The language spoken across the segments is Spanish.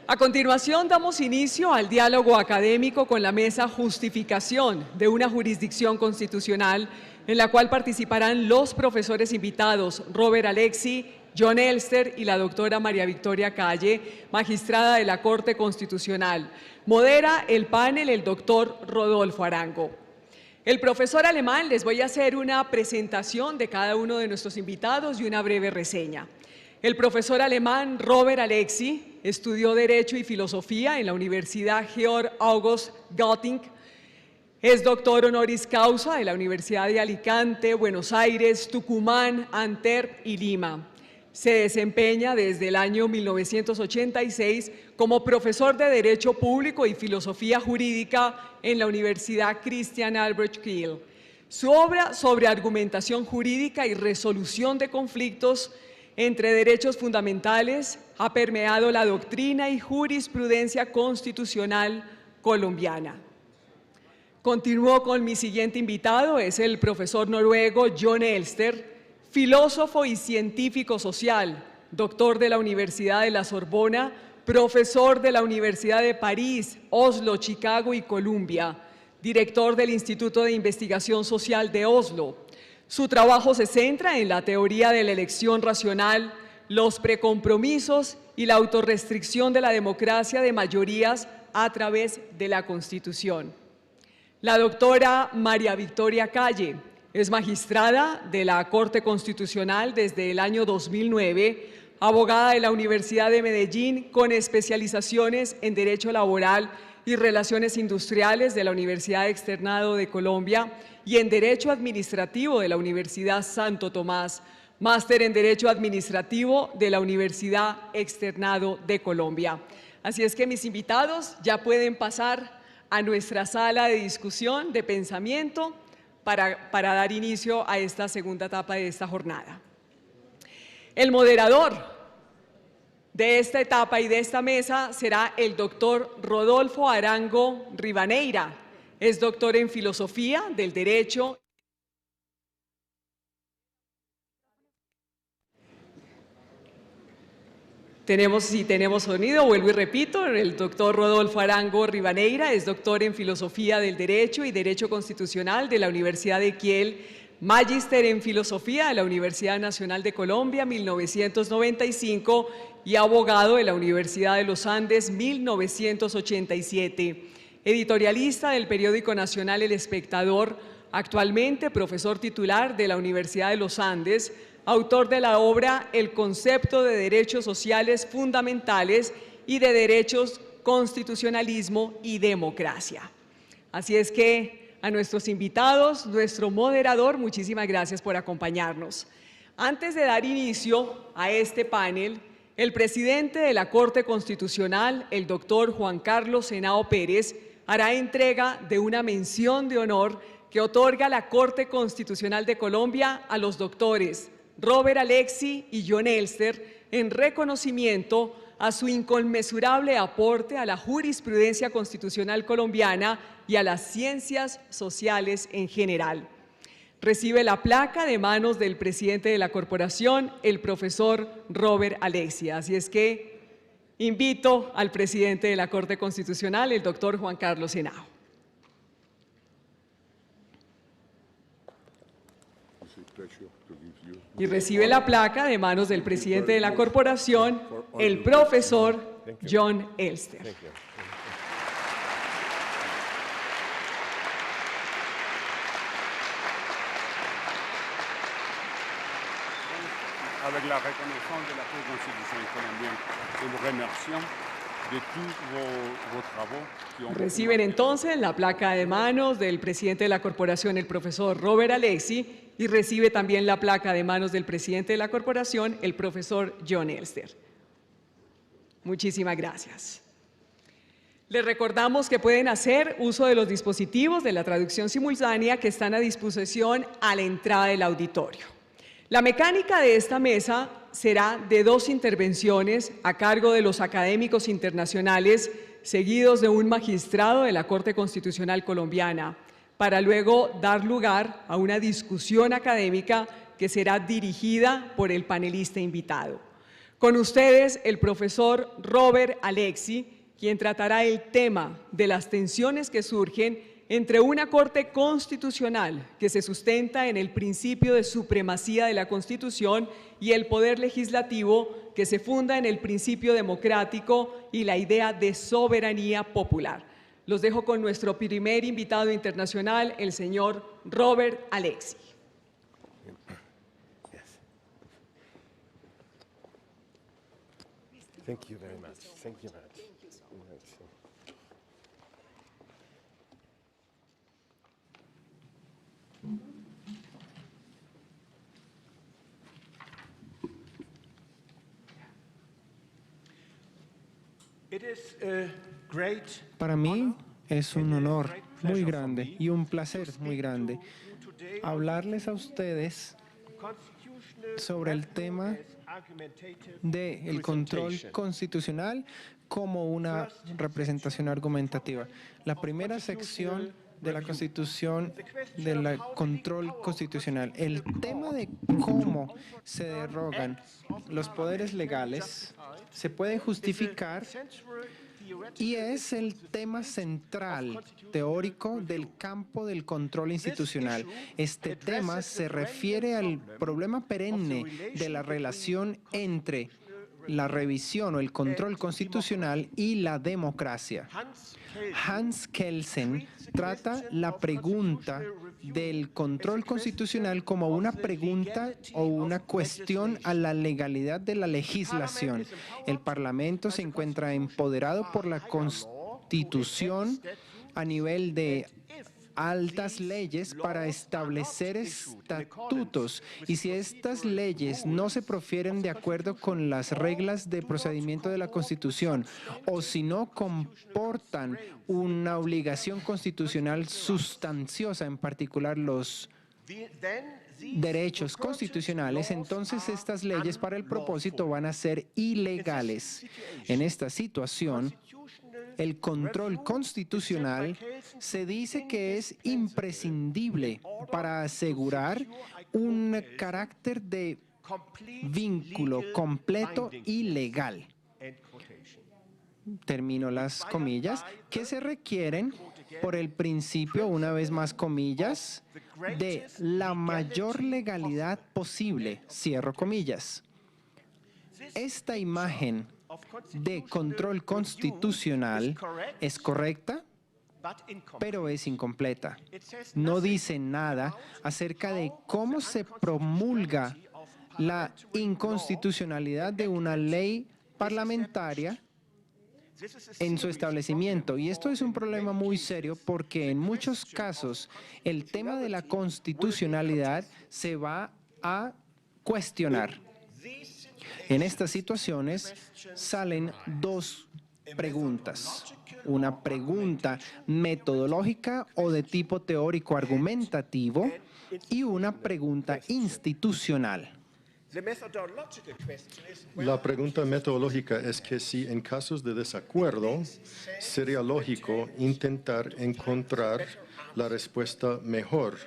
A continuación, damos inicio al diálogo académico con la mesa Justificación de una jurisdicción constitucional, en la cual participarán los profesores invitados Robert Alexi, John Elster y la doctora María Victoria Calle, magistrada de la Corte Constitucional. Modera el panel el doctor Rodolfo Arango. El profesor alemán les voy a hacer una presentación de cada uno de nuestros invitados y una breve reseña. El profesor alemán Robert Alexi estudió Derecho y Filosofía en la Universidad Georg August Göttingen. Es doctor honoris causa de la Universidad de Alicante, Buenos Aires, Tucumán, Antwerp y Lima. Se desempeña desde el año 1986 como profesor de Derecho Público y Filosofía Jurídica en la Universidad Christian Albert Kiel. Su obra sobre argumentación jurídica y resolución de conflictos entre derechos fundamentales ha permeado la doctrina y jurisprudencia constitucional colombiana. Continúo con mi siguiente invitado, es el profesor noruego John Elster, filósofo y científico social, doctor de la Universidad de la Sorbona, profesor de la Universidad de París, Oslo, Chicago y Columbia, director del Instituto de Investigación Social de Oslo. Su trabajo se centra en la teoría de la elección racional, los precompromisos y la autorrestricción de la democracia de mayorías a través de la Constitución. La doctora María Victoria Calle es magistrada de la Corte Constitucional desde el año 2009, abogada de la Universidad de Medellín con especializaciones en Derecho Laboral y Relaciones Industriales de la Universidad Externado de Colombia y en Derecho Administrativo de la Universidad Santo Tomás, máster en Derecho Administrativo de la Universidad Externado de Colombia. Así es que mis invitados ya pueden pasar a nuestra sala de discusión, de pensamiento, para dar inicio a esta segunda etapa de esta jornada. El moderador de esta etapa y de esta mesa será el doctor Rodolfo Arango Rivadeneira. Es doctor en Filosofía del Derecho. Tenemos sonido, vuelvo y repito, el doctor Rodolfo Arango Rivadeneira es doctor en Filosofía del Derecho y Derecho Constitucional de la Universidad de Kiel, magíster en Filosofía de la Universidad Nacional de Colombia, 1995, y abogado de la Universidad de los Andes, 1987. Editorialista del periódico nacional El Espectador, actualmente profesor titular de la Universidad de los Andes, autor de la obra El concepto de derechos sociales fundamentales y de derechos, constitucionalismo y democracia. Así es que a nuestros invitados, nuestro moderador, muchísimas gracias por acompañarnos. Antes de dar inicio a este panel, el presidente de la Corte Constitucional, el doctor Juan Carlos Henao Pérez, hará entrega de una mención de honor que otorga la Corte Constitucional de Colombia a los doctores Robert Alexi y John Elster en reconocimiento a su inconmensurable aporte a la jurisprudencia constitucional colombiana y a las ciencias sociales en general. Recibe la placa de manos del presidente de la corporación, el profesor Robert Alexi. Así es que invito al presidente de la Corte Constitucional, el doctor Juan Carlos Henao. Y recibe la placa de manos del presidente de la corporación, el profesor John Elster. Avec la reconnaissance de la Cour constitutionnelle colombienne, nous vous remercions de tous vos travaux. Reciben entonces la placa de manos del presidente de la corporación, el profesor Robert Alexi, y recibe también la placa de manos del presidente de la corporación, el profesor John Elster. Muchísimas gracias. Les recordamos que pueden hacer uso de los dispositivos de la traducción simultánea que están a disposición a la entrada del auditorio. La mecánica de esta mesa será de 2 intervenciones a cargo de los académicos internacionales, seguidos de un magistrado de la Corte Constitucional colombiana, para luego dar lugar a una discusión académica que será dirigida por el panelista invitado. Con ustedes, el profesor Robert Alexi, quien tratará el tema de las tensiones que surgen entre una Corte Constitucional que se sustenta en el principio de supremacía de la Constitución y el Poder Legislativo que se funda en el principio democrático y la idea de soberanía popular. Los dejo con nuestro primer invitado internacional, el señor Robert Alexi. Thank you very much. Thank you very much. Para mí es un honor muy grande y un placer muy grande hablarles a ustedes sobre el tema del control constitucional como una representación argumentativa. La primera sección de la Constitución, del control constitucional. El tema de cómo se derogan los poderes legales se puede justificar y es el tema central teórico del campo del control institucional. Este tema se refiere al problema perenne de la relación entre la revisión o el control constitucional y la democracia. Hans Kelsen trata la pregunta del control constitucional como una pregunta o una cuestión a la legalidad de la legislación. El Parlamento se encuentra empoderado por la Constitución a nivel de altas leyes para establecer estatutos, y si estas leyes no se profieren de acuerdo con las reglas de procedimiento de la Constitución o si no comportan una obligación constitucional sustanciosa, en particular los derechos constitucionales, entonces estas leyes para el propósito van a ser ilegales. En esta situación, el control constitucional se dice que es imprescindible para asegurar un carácter de vínculo completo y legal. Termino las comillas, que se requieren por el principio, una vez más comillas, de la mayor legalidad posible, cierro comillas. Esta imagen de control constitucional es correcta, pero es incompleta. No dice nada acerca de cómo se promulga la inconstitucionalidad de una ley parlamentaria en su establecimiento. Y esto es un problema muy serio porque en muchos casos el tema de la constitucionalidad se va a cuestionar. En estas situaciones salen dos preguntas. Una pregunta metodológica o de tipo teórico argumentativo y una pregunta institucional. La pregunta metodológica es que si en casos de desacuerdo sería lógico intentar encontrar la respuesta mejor.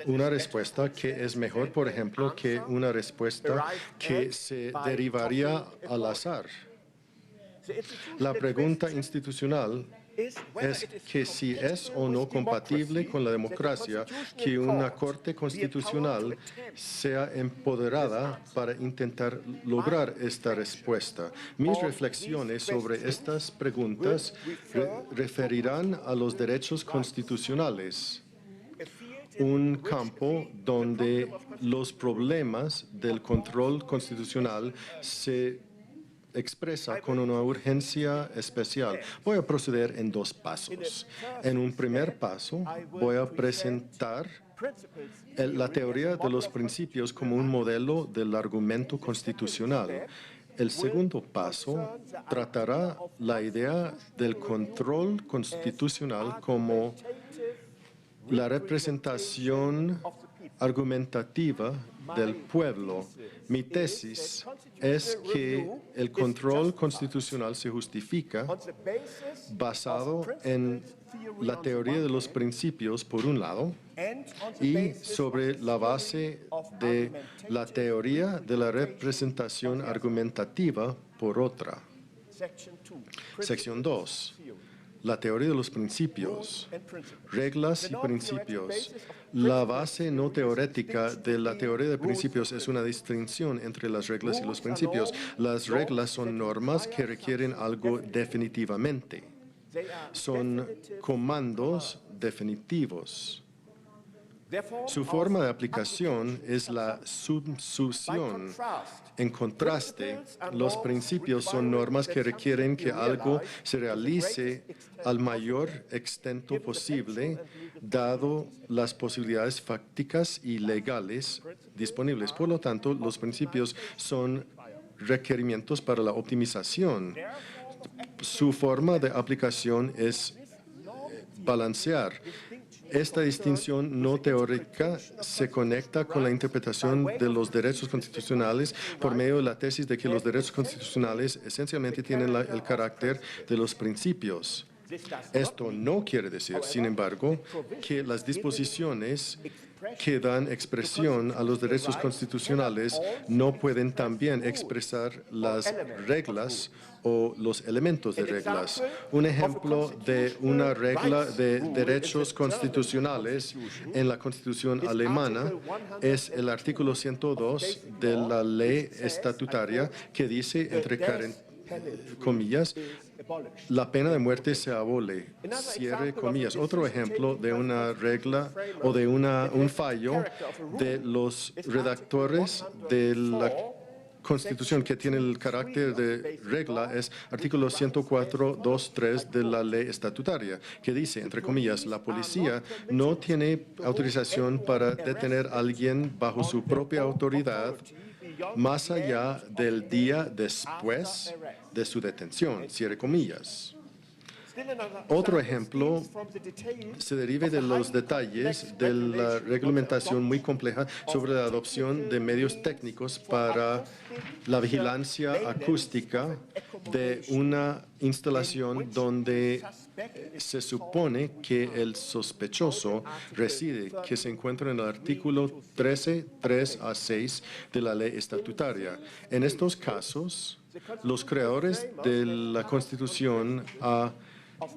Una respuesta que es mejor, por ejemplo, que una respuesta que se derivaría al azar. La pregunta institucional es que si es o no compatible con la democracia que una Corte Constitucional sea empoderada para intentar lograr esta respuesta. Mis reflexiones sobre estas preguntas referirán a los derechos constitucionales, un campo donde los problemas del control constitucional se expresa con una urgencia especial. Voy a proceder en dos pasos. En un primer paso, voy a presentar la teoría de los principios como un modelo del argumento constitucional. El segundo paso tratará la idea del control constitucional como la representación argumentativa del pueblo. Mi tesis es que el control constitucional se justifica basado en la teoría de los principios, por un lado, y sobre la base de la teoría de la representación argumentativa, por otra. Sección 2. La teoría de los principios, reglas y principios. La base no teórica de la teoría de principios es una distinción entre las reglas y los principios. Las reglas son normas que requieren algo definitivamente. Son comandos definitivos. Su forma de aplicación es la subsución. En contraste, los principios son normas que requieren que algo se realice al mayor extent posible, dado las posibilidades fácticas y legales disponibles. Por lo tanto, los principios son requerimientos para la optimización. Su forma de aplicación es balancear. Esta distinción no teórica se conecta con la interpretación de los derechos constitucionales por medio de la tesis de que los derechos constitucionales esencialmente tienen el carácter de los principios. Esto no quiere decir, sin embargo, que las disposiciones que dan expresión a los derechos constitucionales no pueden también expresar las reglas o los elementos de reglas. Un ejemplo de una regla de derechos constitucionales en la Constitución alemana es el artículo 102 de la ley estatutaria que dice, entre comillas, la pena de muerte se abole, cierre comillas. Otro ejemplo de una regla o de un fallo de los redactores de la Constitución que tiene el carácter de regla es artículo 104.2.3 de la ley estatutaria, que dice, entre comillas, la policía no tiene autorización para detener a alguien bajo su propia autoridad más allá del día después de su detención, cierre comillas. Otro ejemplo se deriva de los detalles de la reglamentación muy compleja sobre la adopción de medios técnicos para la vigilancia acústica de una instalación donde se supone que el sospechoso reside, que se encuentra en el artículo 13.3 a 6 de la ley estatutaria. En estos casos, los creadores de la Constitución han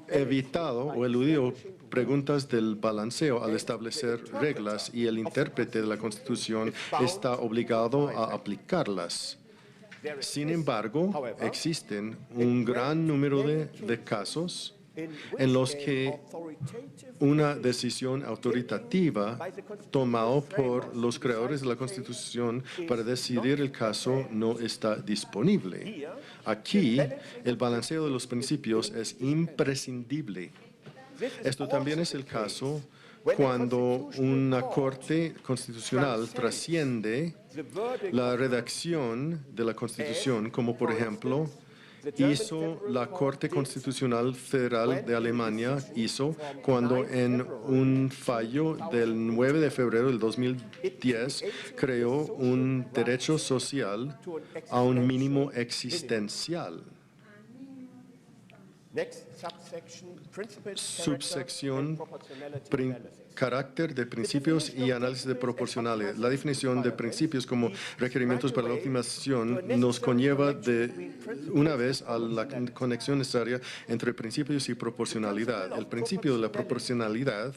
evitado o eludido preguntas del balanceo al establecer reglas y el intérprete de la Constitución está obligado a aplicarlas. Sin embargo, existen un gran número de casos en los que una decisión autoritativa tomada por los creadores de la Constitución para decidir el caso no está disponible. Aquí, el balanceo de los principios es imprescindible. Esto también es el caso cuando una Corte Constitucional trasciende la redacción de la Constitución, como por ejemplo hizo la Corte Constitucional Federal de Alemania, cuando en un fallo del 9 de febrero del 2010 creó un derecho social a un mínimo existencial. Subsección carácter de principios y análisis de proporcionalidad. La definición de principios como requerimientos para la optimización nos conlleva de una vez a la conexión necesaria entre principios y proporcionalidad. El principio de la proporcionalidad,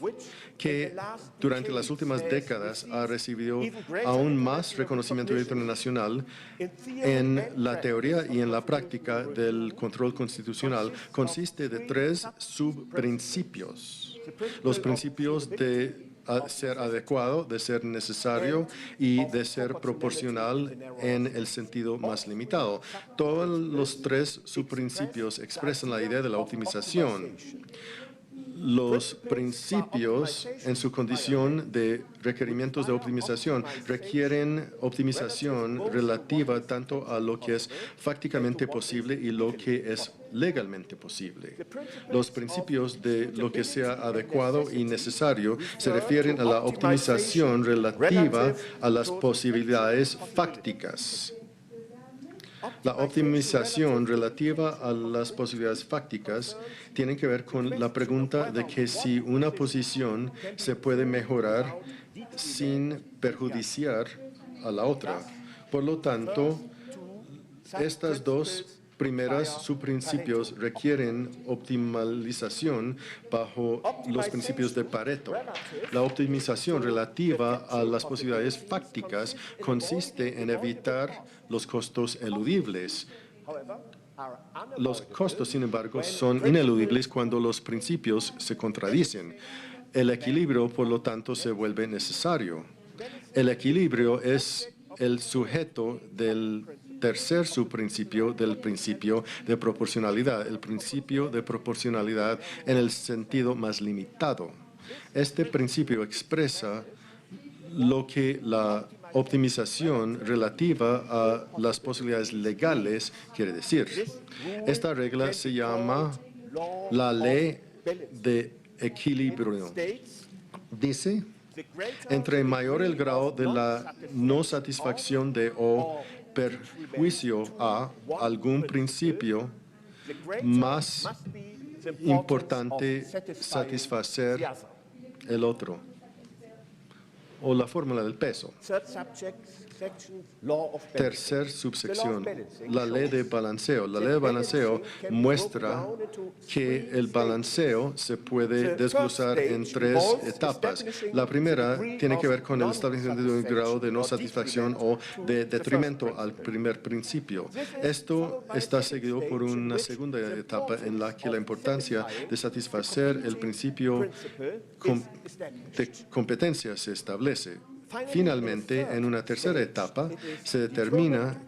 que durante las últimas décadas ha recibido aún más reconocimiento internacional en la teoría y en la práctica del control constitucional, consiste de tres subprincipios. Los principios de ser adecuado, de ser necesario y de ser proporcional en el sentido más limitado. Todos los tres subprincipios expresan la idea de la optimización. Los principios en su condición de requerimientos de optimización requieren optimización relativa tanto a lo que es fácticamente posible y lo que es legalmente posible. Los principios de lo que sea adecuado y necesario se refieren a la optimización relativa a las posibilidades fácticas. La optimización relativa a las posibilidades fácticas tiene que ver con la pregunta de que si una posición se puede mejorar sin perjudiciar a la otra. Por lo tanto, estas dos primeras subprincipios requieren optimalización bajo los principios de Pareto. La optimización relativa a las posibilidades fácticas consiste en evitar los costos eludibles. Los costos, sin embargo, son ineludibles cuando los principios se contradicen. El equilibrio, por lo tanto, se vuelve necesario. El equilibrio es el sujeto del tercer subprincipio del principio de proporcionalidad, el principio de proporcionalidad en el sentido más limitado. Este principio expresa lo que la optimización relativa a las posibilidades legales quiere decir. Esta regla se llama la ley de equilibrio. Dice, entre mayor el grado de la no satisfacción de o perjuicio a algún principio, más importante satisfacer el otro. O la fórmula del peso. Tercer subsección, la ley de balanceo. La ley de balanceo muestra que el balanceo se puede desglosar en tres etapas. La primera tiene que ver con el establecimiento de un grado de no satisfacción o de detrimento al primer principio. Esto está seguido por una segunda etapa en la que la importancia de satisfacer el principio de competencia se establece. Finalmente, en una tercera etapa, se determina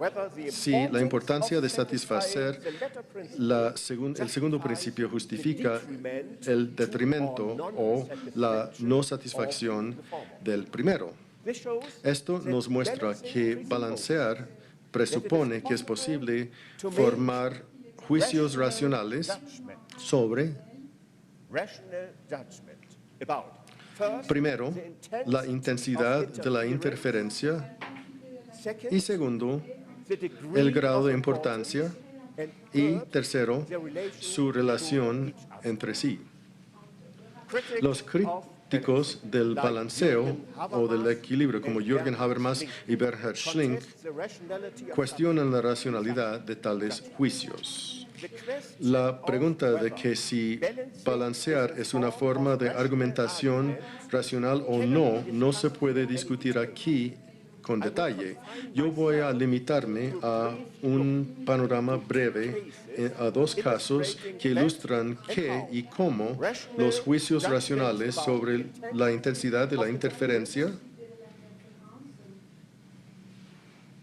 si la importancia de satisfacer el segundo principio justifica el detrimento o la no satisfacción del primero. Esto nos muestra que balancear presupone que es posible formar juicios racionales sobre, primero, la intensidad de la interferencia y segundo, el grado de importancia y tercero, su relación entre sí. Los críticos del balanceo o del equilibrio como Jürgen Habermas y Bernhard Schlink cuestionan la racionalidad de tales juicios. La pregunta de que si balancear es una forma de argumentación racional o no, no se puede discutir aquí con detalle. Yo voy a limitarme a un panorama breve a dos casos que ilustran qué y cómo los juicios racionales sobre la intensidad de la interferencia,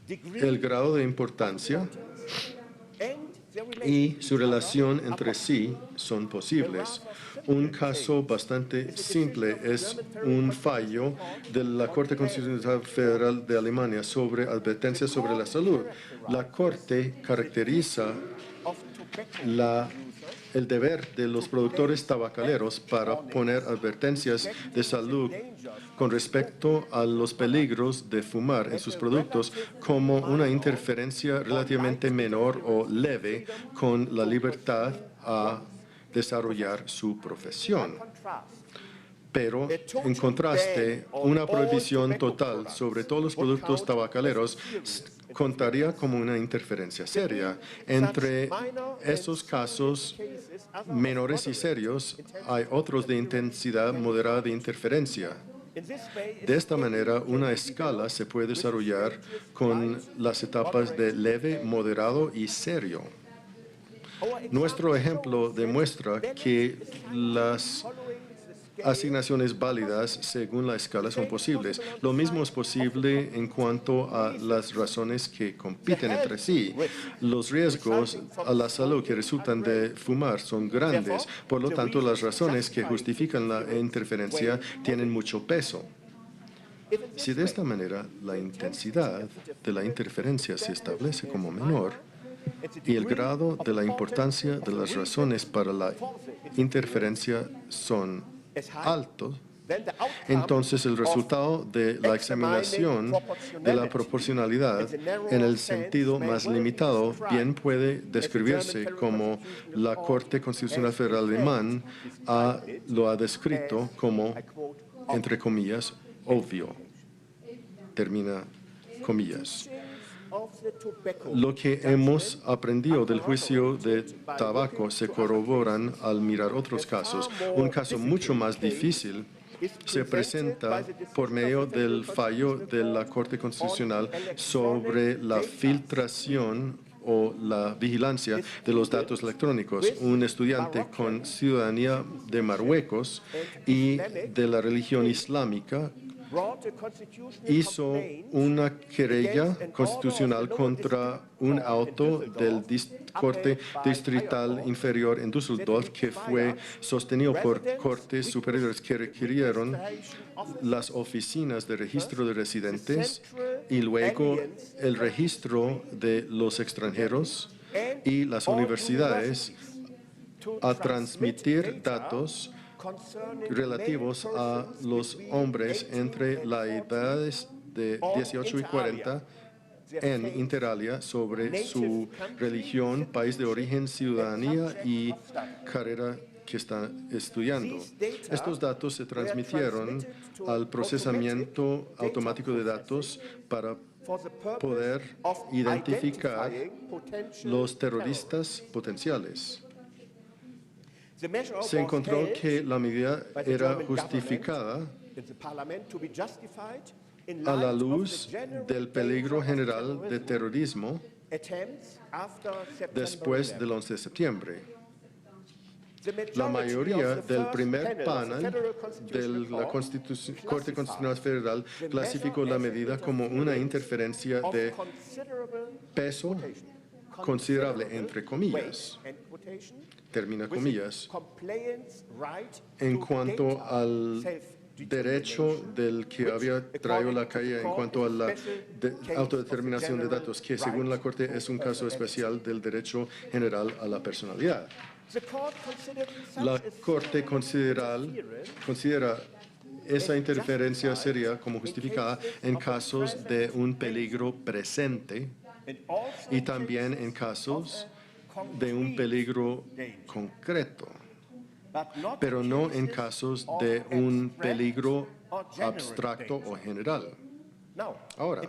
el grado de importancia y su relación entre sí son posibles. Un caso bastante simple es un fallo de la Corte Constitucional Federal de Alemania sobre advertencias sobre la salud. La Corte caracteriza el deber de los productores tabacaleros para poner advertencias de salud con respecto a los peligros de fumar en sus productos como una interferencia relativamente menor o leve con la libertad a desarrollar su profesión. Pero, en contraste, una prohibición total sobre todos los productos tabacaleros contaría como una interferencia seria. Entre esos casos menores y serios, hay otros de intensidad moderada de interferencia. De esta manera, una escala se puede desarrollar con las etapas de leve, moderado y serio. Nuestro ejemplo demuestra que las asignaciones válidas según la escala son posibles. Lo mismo es posible en cuanto a las razones que compiten entre sí. Los riesgos a la salud que resultan de fumar son grandes, por lo tanto las razones que justifican la interferencia tienen mucho peso. Si de esta manera la intensidad de la interferencia se establece como menor y el grado de la importancia de las razones para la interferencia son altos, entonces el resultado de la examinación de la proporcionalidad en el sentido más limitado bien puede describirse como la Corte Constitucional Federal alemán lo ha descrito como, entre comillas, obvio. Termina comillas. Lo que hemos aprendido del juicio de tabaco se corroboran al mirar otros casos. Un caso mucho más difícil se presenta por medio del fallo de la Corte Constitucional sobre la filtración o la vigilancia de los datos electrónicos. Un estudiante con ciudadanía de Marruecos y de la religión islámica hizo una querella constitucional contra un auto del Corte Distrital Inferior en Düsseldorf que fue sostenido por cortes superiores que requirieron las oficinas de registro de residentes y luego el registro de los extranjeros y las universidades a transmitir datos relativos a los hombres entre las edades de 18 y 40 en Interalia sobre su religión, país de origen, ciudadanía y carrera que está estudiando. Estos datos se transmitieron al procesamiento automático de datos para poder identificar los terroristas potenciales. Se encontró que la medida era justificada a la luz del peligro general de terrorismo después del 11 de septiembre. La mayoría del primer panel de la Corte Constitucional Federal clasificó la medida como una interferencia de peso considerable, entre comillas, termina comillas, en cuanto al derecho del que había traído la calle en cuanto a la autodeterminación de datos, que según la Corte es un caso especial del derecho general a la personalidad. La Corte considera esa interferencia seria como justificada en casos de un peligro presente y también en casos de un peligro concreto, pero no en casos de un peligro abstracto o general. Ahora,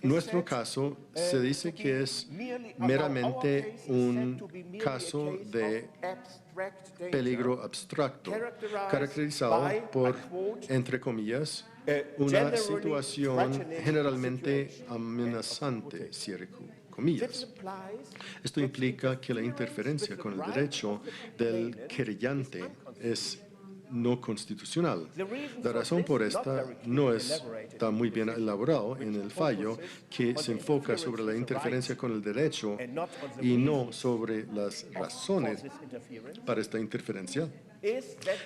en nuestro caso se dice que es meramente un caso de peligro abstracto, caracterizado por, entre comillas, una situación generalmente amenazante, cierre comillas. Esto implica que la interferencia con el derecho del querellante es no constitucional. La razón por esta no está muy bien elaborado en el fallo, que se enfoca sobre la interferencia con el derecho y no sobre las razones para esta interferencia.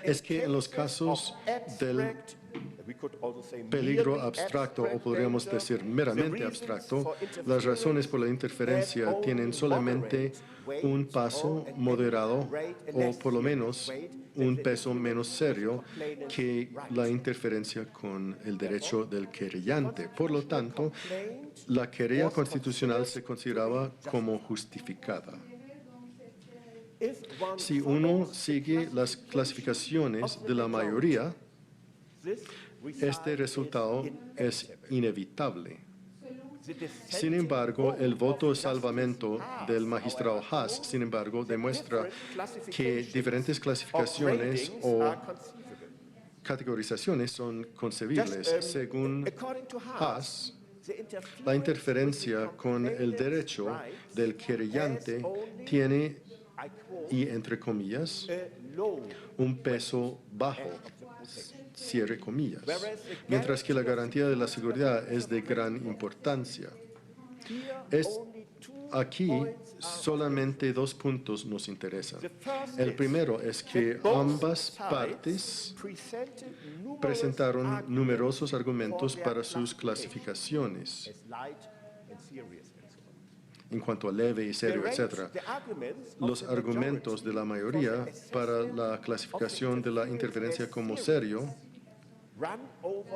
Es que en los casos del peligro abstracto, o podríamos decir meramente abstracto, las razones por la interferencia tienen solamente un paso moderado o por lo menos un peso menos serio que la interferencia con el derecho del querellante. Por lo tanto, la querella constitucional se consideraba como justificada. Si uno sigue las clasificaciones de la mayoría, este resultado es inevitable. Sin embargo, el voto de salvamento del magistrado Haas, sin embargo, demuestra que diferentes clasificaciones o categorizaciones son concebibles. Según Haas, la interferencia con el derecho del querellante tiene y, entre comillas, un peso bajo, cierre comillas, mientras que la garantía de la seguridad es de gran importancia. Aquí solamente 2 puntos nos interesan. El primero es que ambas partes presentaron numerosos argumentos para sus clasificaciones en cuanto a leve y serio, etc. Los argumentos de la mayoría para la clasificación de la interferencia como serio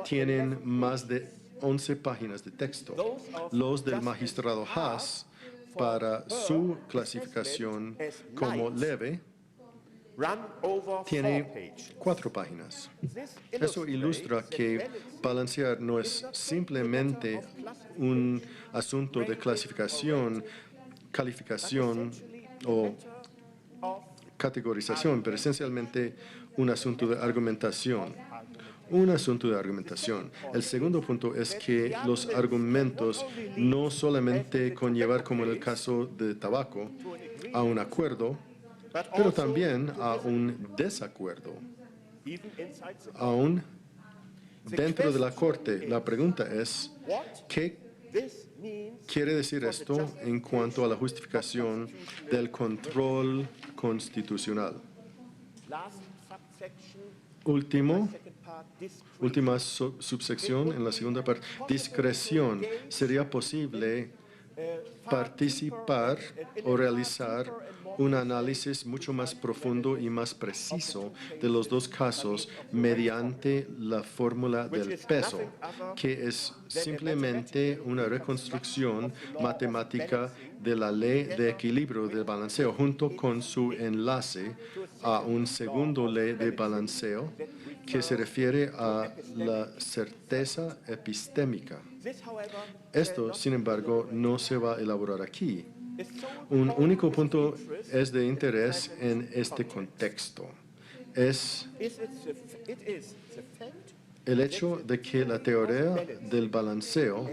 tienen más de 11 páginas de texto. Los del magistrado Haas para su clasificación como leve tiene 4 páginas. Eso ilustra que balancear no es simplemente un asunto de clasificación, calificación o categorización, pero esencialmente un asunto de argumentación. Un asunto de argumentación. El segundo punto es que los argumentos no solamente conllevar, como en el caso de tabaco, a un acuerdo, pero también a un desacuerdo. Aún dentro de la Corte, la pregunta es, ¿qué quiere decir esto en cuanto a la justificación del control constitucional? Última subsección en la segunda parte. Discreción. ¿Sería posible participar o realizar un análisis mucho más profundo y más preciso de los 2 casos mediante la fórmula del peso, que es simplemente una reconstrucción matemática de la ley de equilibrio del balanceo junto con su enlace a un segundo ley de balanceo que se refiere a la certeza epistémica? Esto, sin embargo, no se va a elaborar aquí. Un único punto es de interés en este contexto. Es el hecho de que la teoría del balanceo,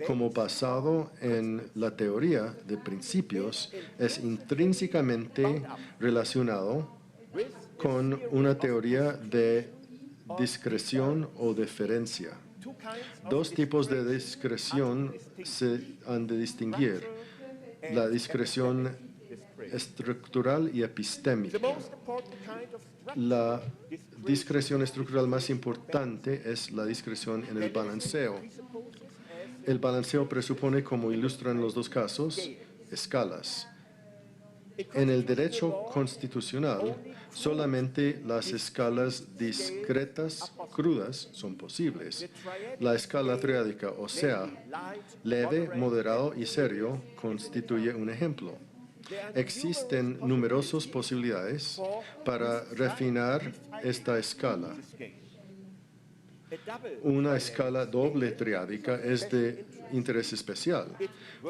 como basado en la teoría de principios, es intrínsecamente relacionado con una teoría de discreción o deferencia. 2 tipos de discreción se han de distinguir: la discreción estructural y epistémica. La discreción estructural más importante es la discreción en el balanceo. El balanceo presupone, como ilustran los 2 casos, escalas. En el derecho constitucional, solamente las escalas discretas crudas son posibles. La escala triádica, o sea, leve, moderado y serio, constituye un ejemplo. Existen numerosas posibilidades para refinar esta escala. Una escala doble triádica es de interés especial.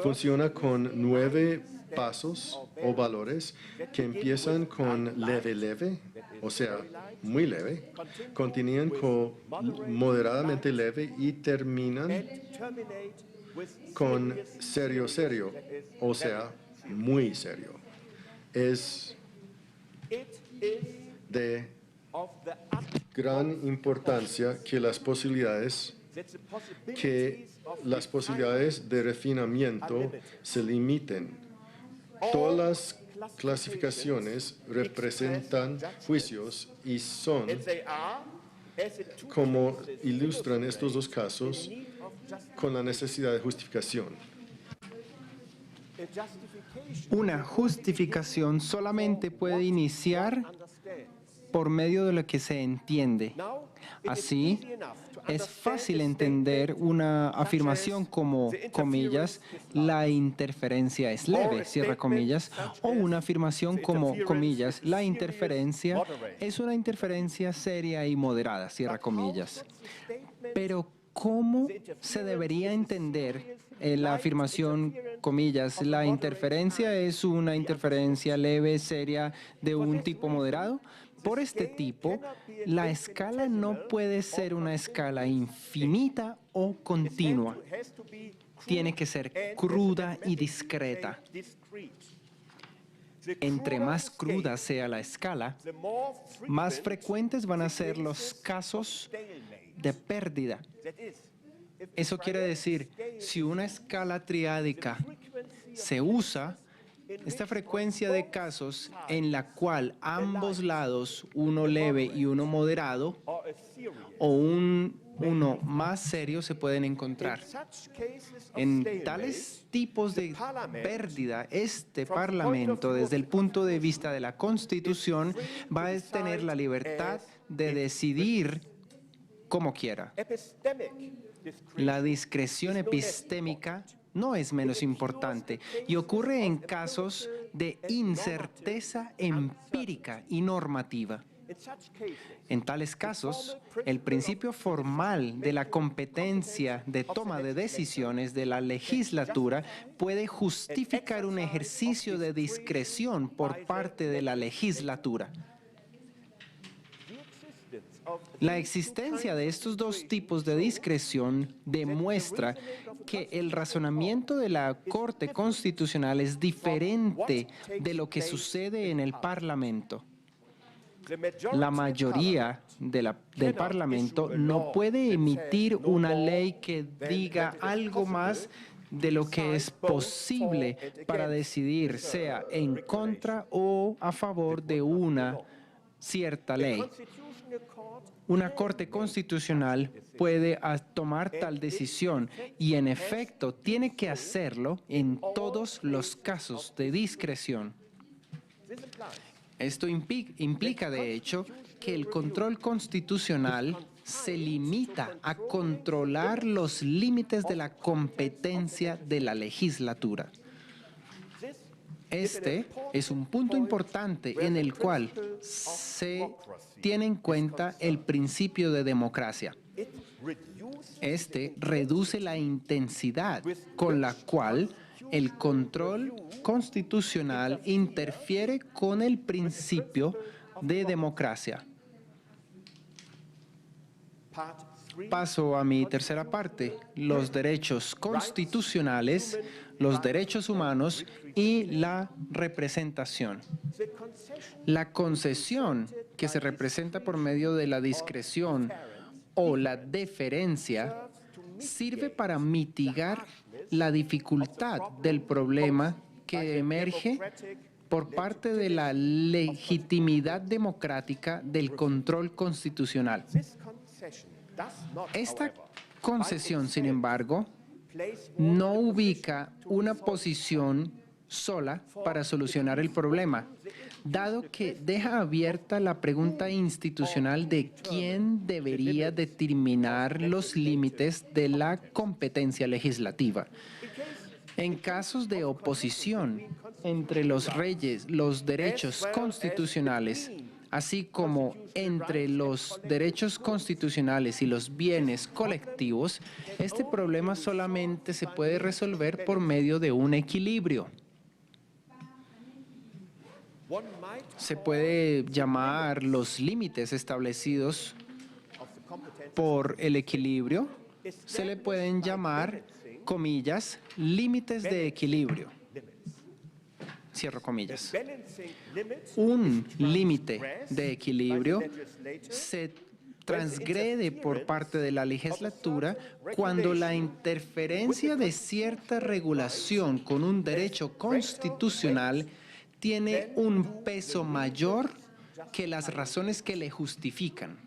Funciona con 9 pasos o valores que empiezan con leve, o sea, muy leve, continúan con moderadamente leve y terminan con serio, o sea, muy serio. Es de gran importancia que las posibilidades de refinamiento se limiten. Todas las clasificaciones representan juicios y son, como ilustran estos 2 casos, con la necesidad de justificación. Una justificación solamente puede iniciar por medio de lo que se entiende. Así, es fácil entender una afirmación como, comillas, la interferencia es leve, cierra comillas, o una afirmación como, comillas, la interferencia es una interferencia seria y moderada, cierra comillas. Pero, ¿cómo se debería entender la afirmación, comillas, la interferencia es una interferencia leve, seria, de un tipo moderado? Por este tipo, la escala no puede ser una escala infinita o continua. Tiene que ser cruda y discreta. Entre más cruda sea la escala, más frecuentes van a ser los casos de pérdida. Eso quiere decir, si una escala triádica se usa, esta frecuencia de casos en la cual ambos lados, uno leve y uno moderado, o uno más serio, se pueden encontrar. En tales tipos de pérdida, este Parlamento, desde el punto de vista de la Constitución, va a tener la libertad de decidir como quiera. La discreción epistémica no es menos importante y ocurre en casos de incerteza empírica y normativa. En tales casos, el principio formal de la competencia de toma de decisiones de la legislatura puede justificar un ejercicio de discreción por parte de la legislatura. La existencia de estos dos tipos de discreción demuestra que el razonamiento de la Corte Constitucional es diferente de lo que sucede en el Parlamento. La mayoría del Parlamento no puede emitir una ley que diga algo más de lo que es posible para decidir, sea en contra o a favor de una cierta ley. Una Corte Constitucional puede tomar tal decisión y, en efecto, tiene que hacerlo en todos los casos de discreción. Esto implica, de hecho, que el control constitucional se limita a controlar los límites de la competencia de la legislatura. Este es un punto importante en el cual se tiene en cuenta el principio de democracia. Este reduce la intensidad con la cual el control constitucional interfiere con el principio de democracia. Paso a mi tercera parte, los derechos constitucionales, los derechos humanos y la representación. La concesión, que se representa por medio de la discreción o la deferencia, sirve para mitigar la dificultad del problema que emerge por parte de la legitimidad democrática del control constitucional. Esta concesión, sin embargo, no ubica una posición sola para solucionar el problema, dado que deja abierta la pregunta institucional de quién debería determinar los límites de la competencia legislativa. En casos de oposición entre los derechos constitucionales, así como entre los derechos constitucionales y los bienes colectivos, este problema solamente se puede resolver por medio de un equilibrio. Se puede llamar los límites establecidos por el equilibrio, se le pueden llamar, comillas, límites de equilibrio. Cierro comillas. Un límite de equilibrio se transgrede por parte de la legislatura cuando la interferencia de cierta regulación con un derecho constitucional tiene un peso mayor que las razones que le justifican.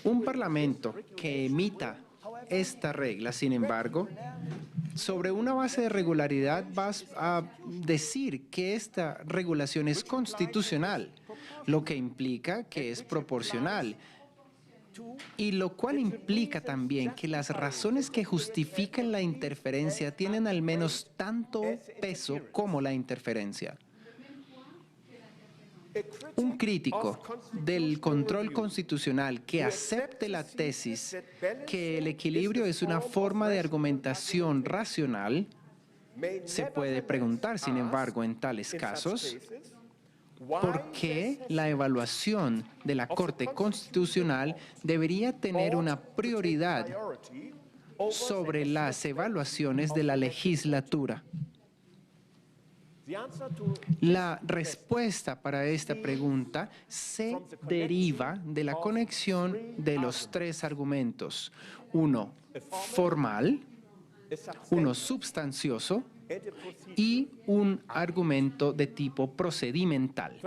Un parlamento que emita esta regla, sin embargo, sobre una base de regularidad vas a decir que esta regulación es constitucional, lo que implica que es proporcional, y lo cual implica también que las razones que justifican la interferencia tienen al menos tanto peso como la interferencia. Un crítico del control constitucional que acepte la tesis que el equilibrio es una forma de argumentación racional, se puede preguntar, sin embargo, en tales casos, ¿por qué la evaluación de la Corte Constitucional debería tener una prioridad sobre las evaluaciones de la legislatura? La respuesta para esta pregunta se deriva de la conexión de los tres argumentos. Uno formal, uno substancioso y un argumento de tipo procedimental.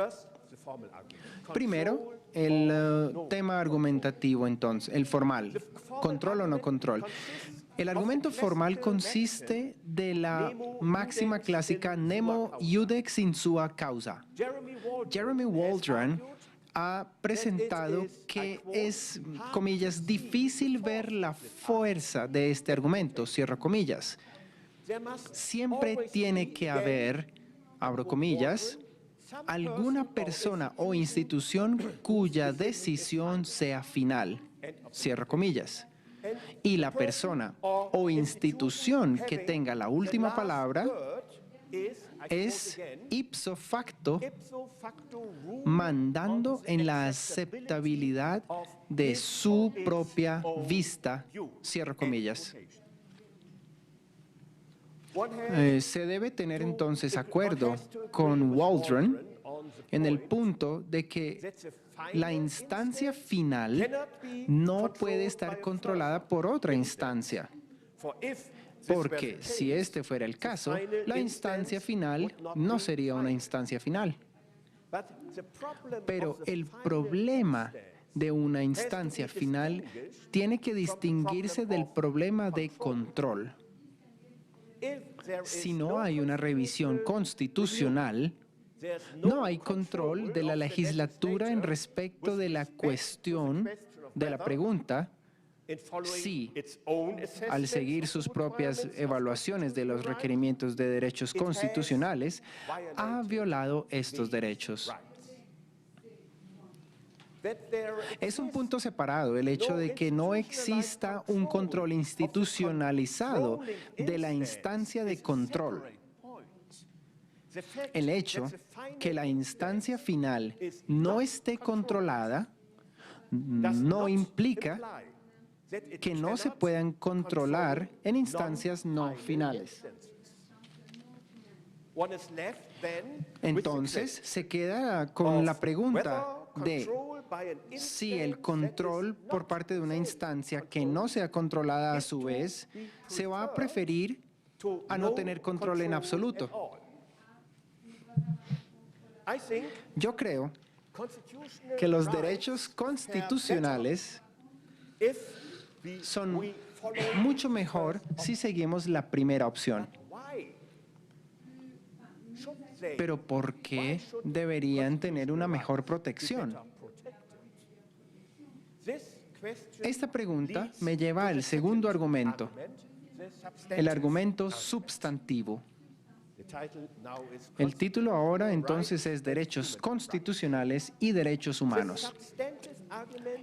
Primero, el tema argumentativo, entonces, el formal. ¿Control o no control? El argumento formal consiste de la máxima clásica nemo iudex in sua causa. Jeremy Waldron ha presentado que es, comillas, difícil ver la fuerza de este argumento, cierro comillas. Siempre tiene que haber, abro comillas, alguna persona o institución cuya decisión sea final, cierro comillas. Y la persona o institución que tenga la última palabra es ipso facto mandando en la aceptabilidad de su propia vista, cierro comillas. Se debe tener entonces acuerdo con Waldron en el punto de que la instancia final no puede estar controlada por otra instancia. Porque si este fuera el caso, la instancia final no sería una instancia final. Pero el problema de una instancia final tiene que distinguirse del problema de control. Si no hay una revisión constitucional, no hay control de la legislatura en respecto de la cuestión, de la pregunta, si, al seguir sus propias evaluaciones de los requerimientos de derechos constitucionales, ha violado estos derechos. Es un punto separado el hecho de que no exista un control institucionalizado de la instancia de control. El hecho que la instancia final no esté controlada no implica que no se puedan controlar en instancias no finales. Entonces, se queda con la pregunta de si el control por parte de una instancia que no sea controlada a su vez se va a preferir a no tener control en absoluto. Yo creo que los derechos constitucionales son mucho mejor si seguimos la primera opción. Pero ¿por qué deberían tener una mejor protección? Esta pregunta me lleva al segundo argumento, el argumento substantivo. El título ahora entonces es Derechos Constitucionales y Derechos Humanos.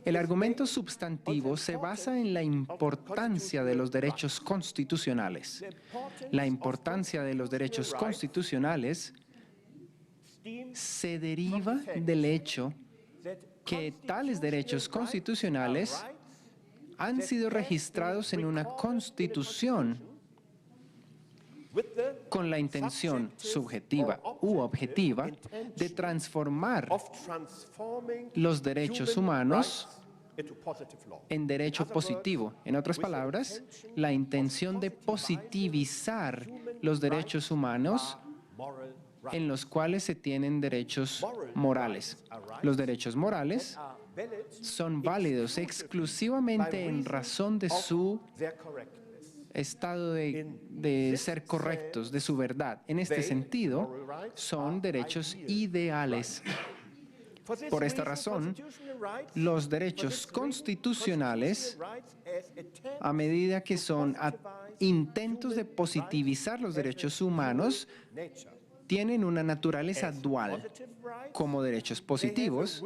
El argumento substantivo se basa en la importancia de los derechos constitucionales. La importancia de los derechos constitucionales se deriva del hecho que tales derechos constitucionales han sido registrados en una constitución con la intención subjetiva u objetiva de transformar los derechos humanos en derecho positivo. En otras palabras, la intención de positivizar los derechos humanos en los cuales se tienen derechos morales. Los derechos morales son válidos exclusivamente en razón de su estado de ser correctos, de su verdad. En este sentido, son derechos ideales. Por esta razón, los derechos constitucionales, a medida que son intentos de positivizar los derechos humanos, tienen una naturaleza dual. Como derechos positivos,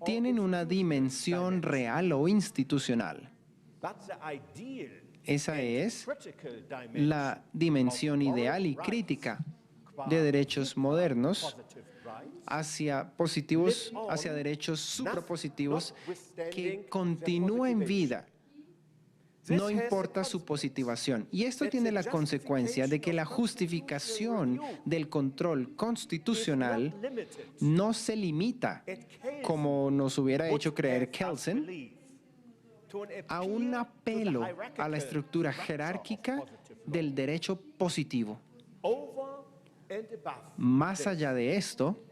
tienen una dimensión real o institucional. Esa es la dimensión ideal y crítica de derechos modernos hacia positivos, hacia derechos suprapositivos que continúen vida No importa su positivación. Y esto tiene la consecuencia de que la justificación del control constitucional no se limita, como nos hubiera hecho creer Kelsen, a un apelo a la estructura jerárquica del derecho positivo. Más allá de esto,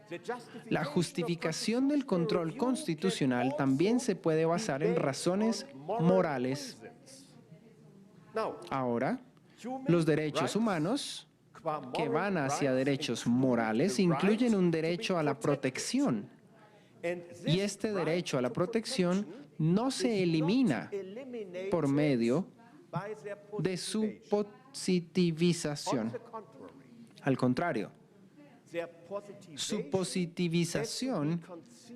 la justificación del control constitucional también se puede basar en razones morales. Ahora, los derechos humanos que van hacia derechos morales incluyen un derecho a la protección. Y este derecho a la protección no se elimina por medio de su positivización. Al contrario, su positivización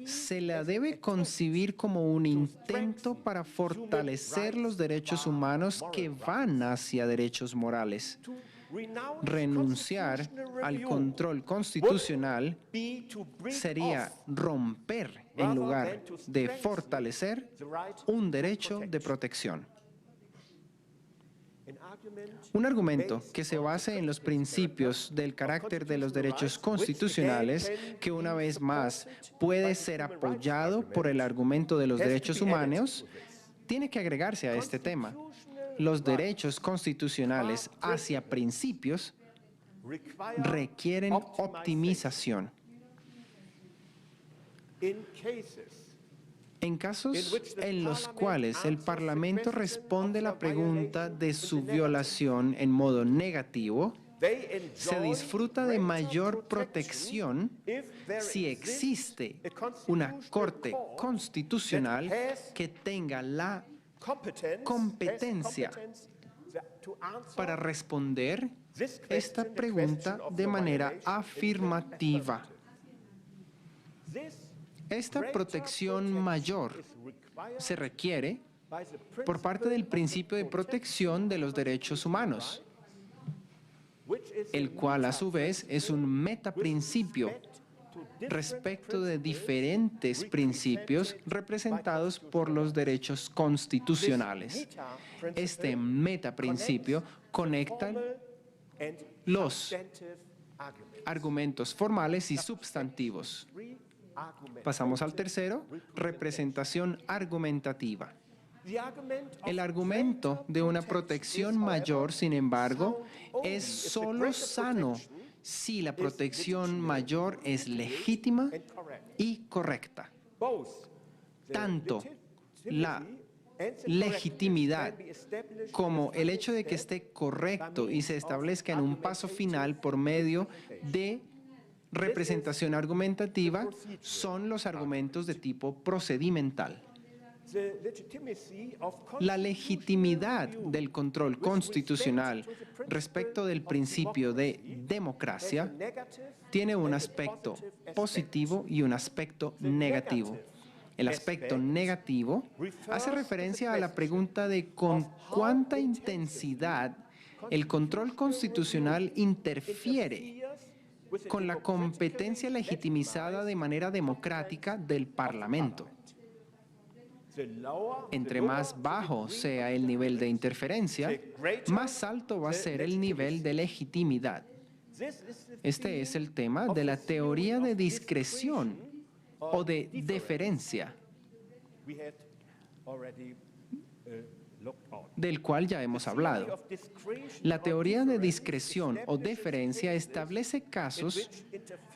se la debe concebir como un intento para fortalecer los derechos humanos que van hacia derechos morales. Renunciar al control constitucional sería romper en lugar de fortalecer un derecho de protección. Un argumento que se base en los principios del carácter de los derechos constitucionales, que una vez más puede ser apoyado por el argumento de los derechos humanos, tiene que agregarse a este tema. Los derechos constitucionales hacia principios requieren optimización. En casos en los cuales el Parlamento responde la pregunta de su violación en modo negativo, se disfruta de mayor protección si existe una Corte Constitucional que tenga la competencia para responder esta pregunta de manera afirmativa. Esta protección mayor se requiere por parte del principio de protección de los derechos humanos, el cual a su vez es un metaprincipio respecto de diferentes principios representados por los derechos constitucionales. Este metaprincipio conecta los argumentos formales y substantivos. Pasamos al tercero, representación argumentativa. El argumento de una protección mayor, sin embargo, es solo sano si la protección mayor es legítima y correcta. Tanto la legitimidad como el hecho de que esté correcto y se establezca en un paso final por medio de representación argumentativa son los argumentos de tipo procedimental. La legitimidad del control constitucional respecto del principio de democracia tiene un aspecto positivo y un aspecto negativo. El aspecto negativo hace referencia a la pregunta de con cuánta intensidad el control constitucional interfiere con la competencia legitimizada de manera democrática del Parlamento. Entre más bajo sea el nivel de interferencia, más alto va a ser el nivel de legitimidad. Este es el tema de la teoría de discreción o de deferencia, del cual ya hemos hablado. La teoría de discreción o deferencia establece casos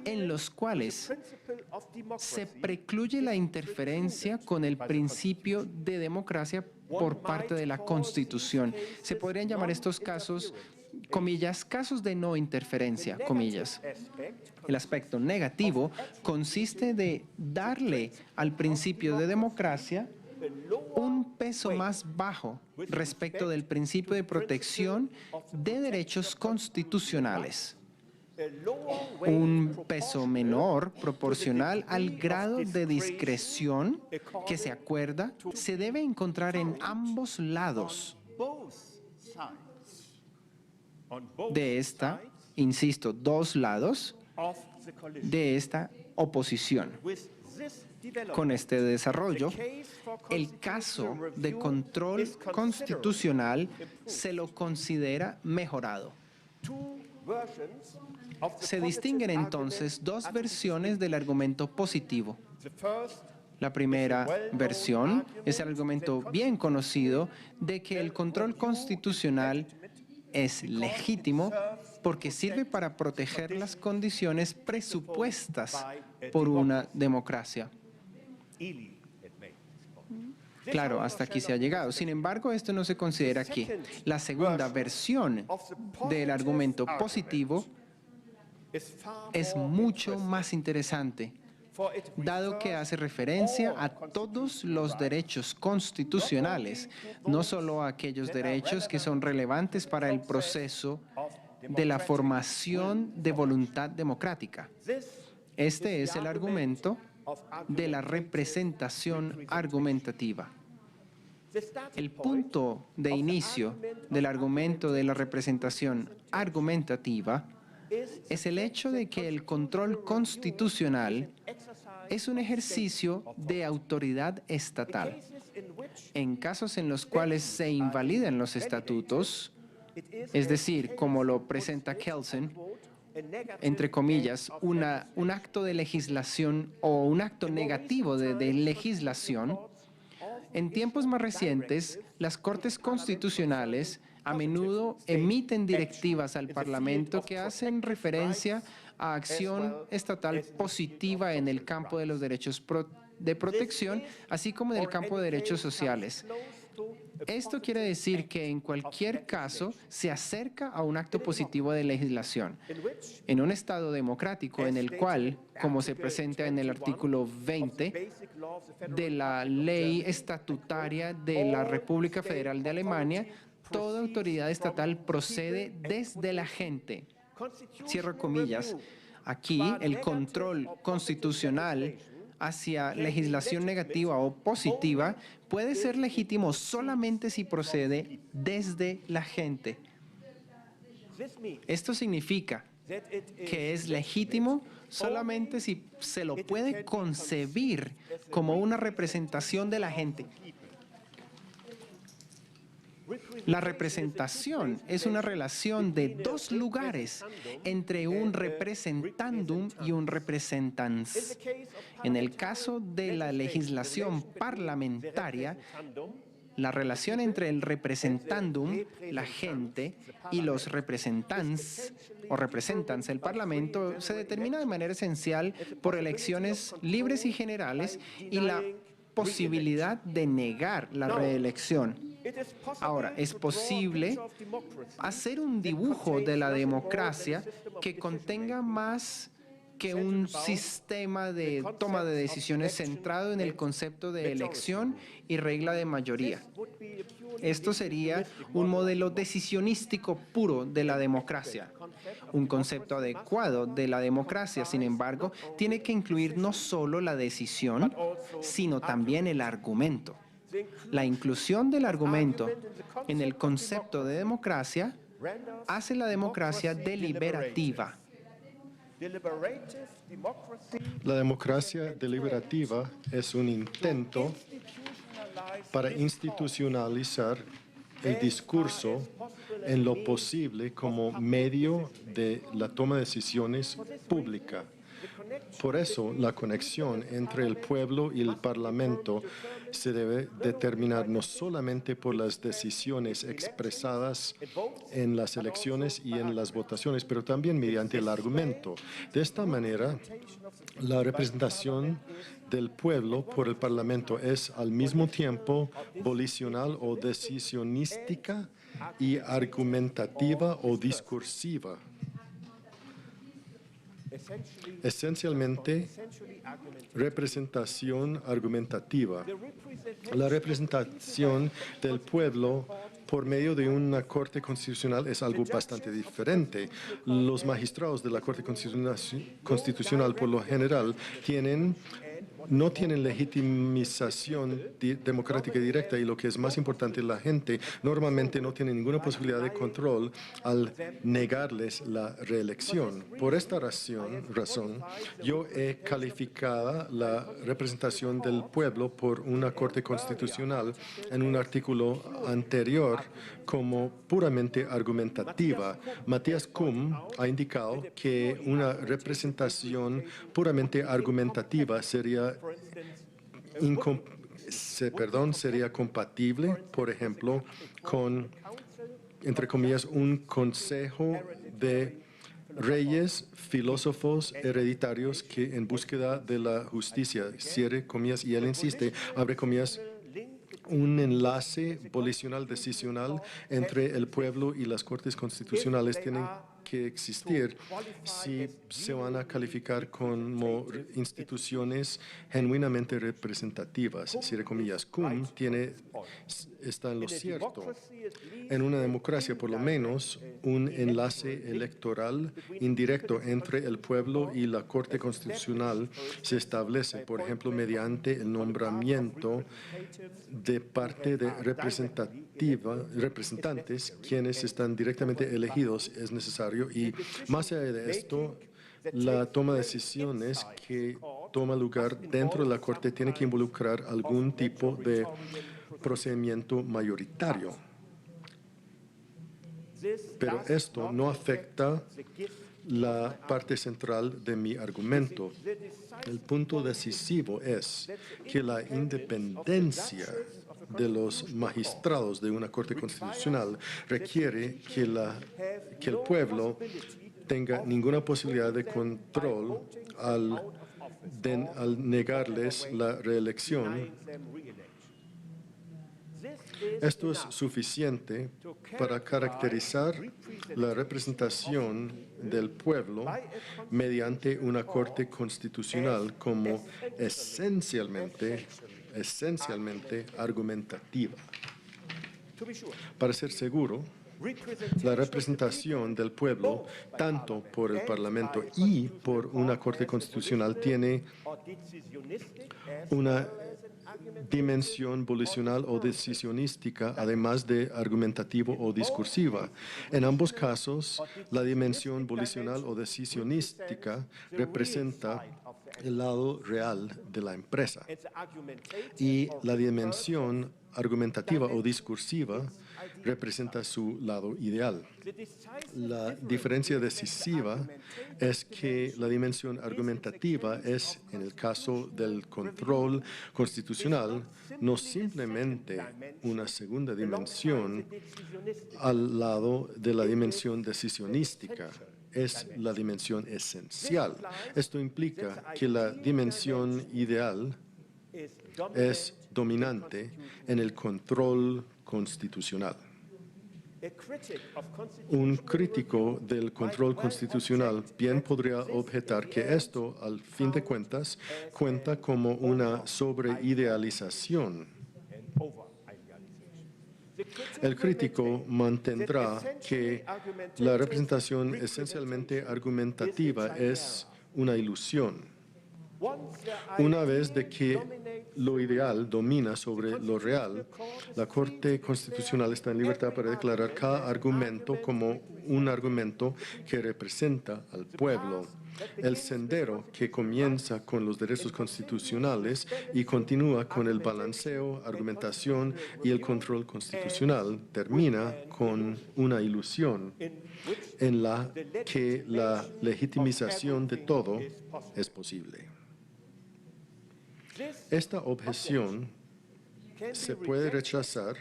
en los cuales se precluye la interferencia con el principio de democracia por parte de la Constitución. Se podrían llamar estos casos, comillas, casos de no interferencia, comillas. El aspecto negativo consiste de darle al principio de democracia un peso más bajo respecto del principio de protección de derechos constitucionales. Un peso menor proporcional al grado de discreción que se acuerda se debe encontrar en ambos lados de esta, insisto, dos lados de esta oposición. con este desarrollo, el caso de control constitucional se lo considera mejorado. Se distinguen entonces dos versiones del argumento positivo. La primera versión es el argumento bien conocido de que el control constitucional es legítimo porque sirve para proteger las condiciones presupuestas por una democracia. Claro, hasta aquí se ha llegado. Sin embargo, esto no se considera aquí. La segunda versión del argumento positivo es mucho más interesante, dado que hace referencia a todos los derechos constitucionales, no solo a aquellos derechos que son relevantes para el proceso de la formación de voluntad democrática. Este es el argumento de la representación argumentativa. El punto de inicio del argumento de la representación argumentativa es el hecho de que el control constitucional es un ejercicio de autoridad estatal. En casos en los cuales se invalidan los estatutos, es decir, como lo presenta Kelsen, entre comillas, un acto de legislación o un acto negativo de legislación, en tiempos más recientes, las Cortes Constitucionales a menudo emiten directivas al Parlamento que hacen referencia a acción estatal positiva en el campo de los derechos de protección, así como en el campo de derechos sociales. Esto quiere decir que en cualquier caso se acerca a un acto positivo de legislación. En un Estado democrático en el cual, como se presenta en el artículo 20 de la Ley Estatutaria de la República Federal de Alemania, toda autoridad estatal procede desde la gente. Cierro comillas. Aquí, el control constitucional hacia legislación negativa o positiva puede ser legítimo solamente si procede desde la gente. Esto significa que es legítimo solamente si se lo puede concebir como una representación de la gente. La representación es una relación de dos lugares entre un representandum y un representans. En el caso de la legislación parlamentaria, la relación entre el representandum, la gente, y los representants o representants del Parlamento se determina de manera esencial por elecciones libres y generales y la posibilidad de negar la reelección. Ahora, es posible hacer un dibujo de la democracia que contenga más que un sistema de toma de decisiones centrado en el concepto de elección y regla de mayoría. Esto sería un modelo decisionístico puro de la democracia. Un concepto adecuado de la democracia, sin embargo, tiene que incluir no solo la decisión, sino también el argumento. La inclusión del argumento en el concepto de democracia hace la democracia deliberativa. La democracia deliberativa es un intento para institucionalizar el discurso en lo posible como medio de la toma de decisiones pública. Por eso, la conexión entre el pueblo y el Parlamento se debe determinar no solamente por las decisiones expresadas en las elecciones y en las votaciones, pero también mediante el argumento. De esta manera, la representación del pueblo por el Parlamento es al mismo tiempo volicional o decisionística y argumentativa o discursiva. Esencialmente, representación argumentativa. La representación del pueblo por medio de una Corte Constitucional es algo bastante diferente. Los magistrados de la Corte Constitucional, por lo general, tienen no tienen legitimización democrática directa y lo que es más importante, la gente normalmente no tiene ninguna posibilidad de control al negarles la reelección. Por esta razón, yo he calificado la representación del pueblo por una Corte Constitucional en un artículo anterior como puramente argumentativa. Matías Kuhn ha indicado que una representación puramente argumentativa sería compatible, por ejemplo, con, entre comillas, un consejo de reyes, filósofos hereditarios que en búsqueda de la justicia, cierre comillas, y él insiste, abre comillas, un enlace volicional decisional entre el pueblo y las Cortes Constitucionales tienen que existir si se van a calificar como instituciones genuinamente representativas. Cierre comillas. Kuhn está en lo cierto. En una democracia, por lo menos, un enlace electoral indirecto entre el pueblo y la Corte Constitucional se establece, por ejemplo, mediante el nombramiento de parte de representantes quienes están directamente elegidos es necesario y más allá de esto, la toma de decisiones que toma lugar dentro de la Corte tiene que involucrar algún tipo de procedimiento mayoritario. Pero esto no afecta la parte central de mi argumento. El punto decisivo es que la independencia de los magistrados de una Corte Constitucional requiere que el pueblo tenga ninguna posibilidad de control al negarles la reelección. Esto es suficiente para caracterizar la representación del pueblo mediante una Corte Constitucional como esencialmente argumentativa. Para ser seguro, la representación del pueblo, tanto por el Parlamento y por una Corte Constitucional, tiene una dimensión volicional o decisionística, además de argumentativo o discursiva. En ambos casos, la dimensión volicional o decisionística representa el lado real de la empresa y la dimensión argumentativa o discursiva representa su lado ideal. La diferencia decisiva es que la dimensión argumentativa es, en el caso del control constitucional, no simplemente una segunda dimensión al lado de la dimensión decisionística, es la dimensión esencial. Esto implica que la dimensión ideal es dominante en el control constitucional. Un crítico del control constitucional bien podría objetar que esto, al fin de cuentas, cuenta como una sobreidealización. El crítico mantendrá que la representación esencialmente argumentativa es una ilusión. Una vez de que lo ideal domina sobre lo real, la Corte Constitucional está en libertad para declarar cada argumento como un argumento que representa al pueblo. El sendero que comienza con los derechos constitucionales y continúa con el balanceo, argumentación y el control constitucional termina con una ilusión en la que la legitimización de todo es posible. Esta objeción se puede rechazar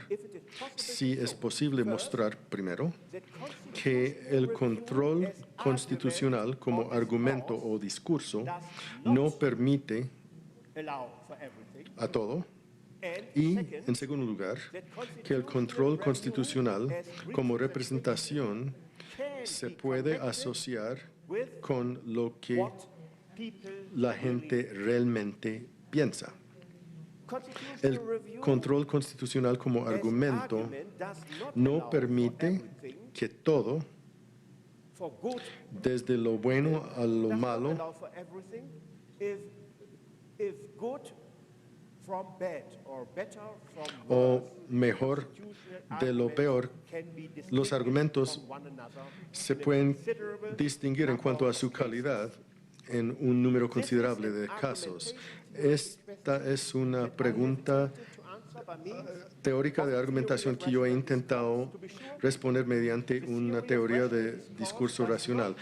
si es posible mostrar, primero, que el control constitucional como argumento o discurso no permite a todo, y, en segundo lugar, que el control constitucional como representación se puede asociar con lo que la gente realmente piensa. El control constitucional como argumento no permite que todo, desde lo bueno a lo malo, o mejor de lo peor, los argumentos se pueden distinguir en cuanto a su calidad en un número considerable de casos. Esta es una pregunta teórica de argumentación que yo he intentado responder mediante una teoría de discurso racional.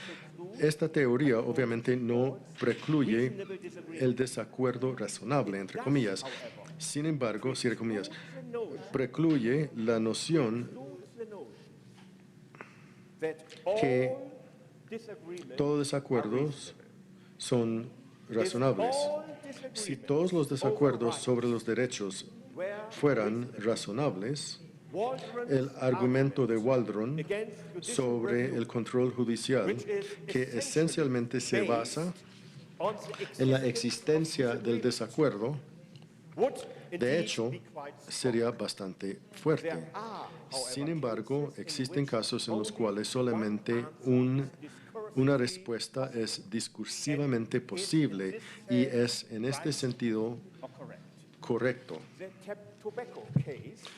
Esta teoría obviamente no precluye el desacuerdo razonable, entre comillas. Sin embargo, cierre comillas, precluye la noción que todos desacuerdos son razonables. Si todos los desacuerdos sobre los derechos fueran razonables, el argumento de Waldron sobre el control judicial, que esencialmente se basa en la existencia del desacuerdo, de hecho, sería bastante fuerte. Sin embargo, existen casos en los cuales solamente una respuesta es discursivamente posible y es en este sentido correcto.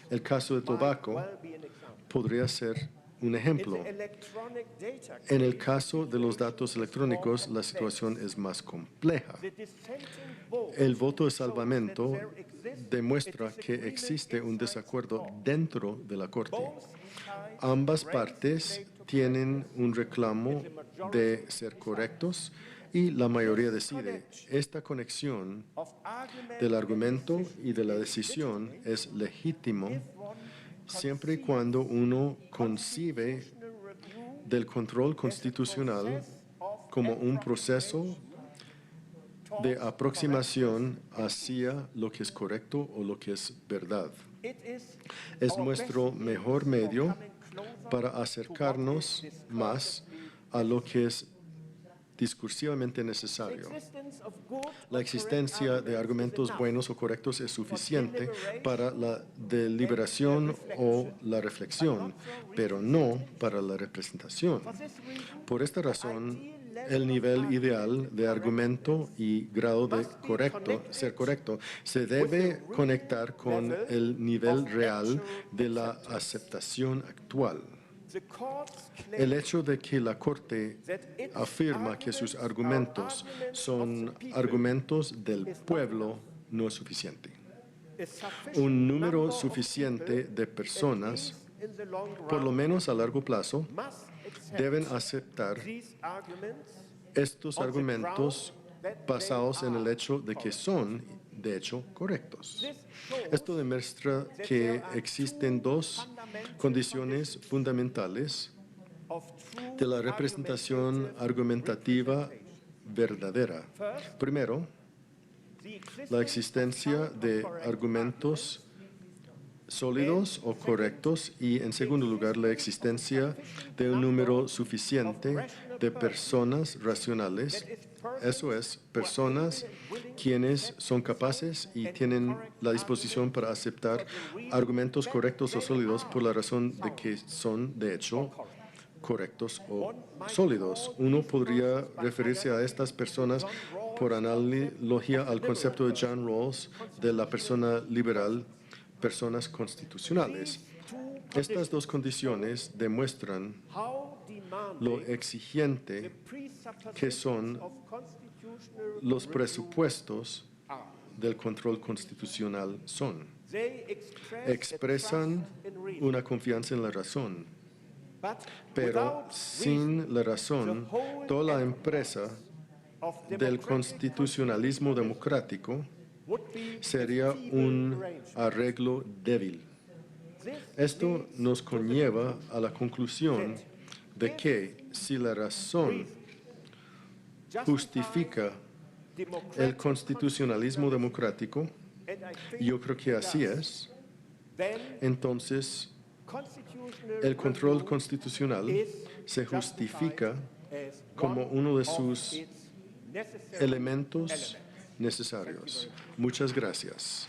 El caso de tabaco podría ser un ejemplo. En el caso de los datos electrónicos, la situación es más compleja. El voto de salvamento demuestra que existe un desacuerdo dentro de la Corte. Ambas partes tienen un reclamo de ser correctos y la mayoría decide. Esta conexión del argumento y de la decisión es legítimo siempre y cuando uno concibe del control constitucional como un proceso de aproximación hacia lo que es correcto o lo que es verdad. Es nuestro mejor medio para acercarnos más a lo que es discursivamente necesario. La existencia de argumentos buenos o correctos es suficiente para la deliberación o la reflexión, pero no para la representación. Por esta razón, el nivel ideal de argumento y grado de ser correcto se debe conectar con el nivel real de la aceptación actual. El hecho de que la Corte afirma que sus argumentos son argumentos del pueblo no es suficiente. Un número suficiente de personas, por lo menos a largo plazo, deben aceptar estos argumentos basados en el hecho de que son, de hecho, correctos. Esto demuestra que existen dos condiciones fundamentales de la representación argumentativa verdadera. Primero, la existencia de argumentos sólidos o correctos y, en segundo lugar, la existencia de un número suficiente de personas racionales, eso es, personas quienes son capaces y tienen la disposición para aceptar argumentos correctos o sólidos por la razón de que son, de hecho, correctos o sólidos. Uno podría referirse a estas personas por analogía al concepto de John Rawls de la persona liberal, personas constitucionales. Estas dos condiciones demuestran lo exigente que son los presupuestos del control constitucional son. Expresan una confianza en la razón, pero sin la razón, toda la empresa del constitucionalismo democrático sería un arreglo débil. Esto nos conlleva a la conclusión de que si la razón justifica el constitucionalismo democrático, y yo creo que así es, entonces el control constitucional se justifica como uno de sus elementos necesarios. Muchas gracias.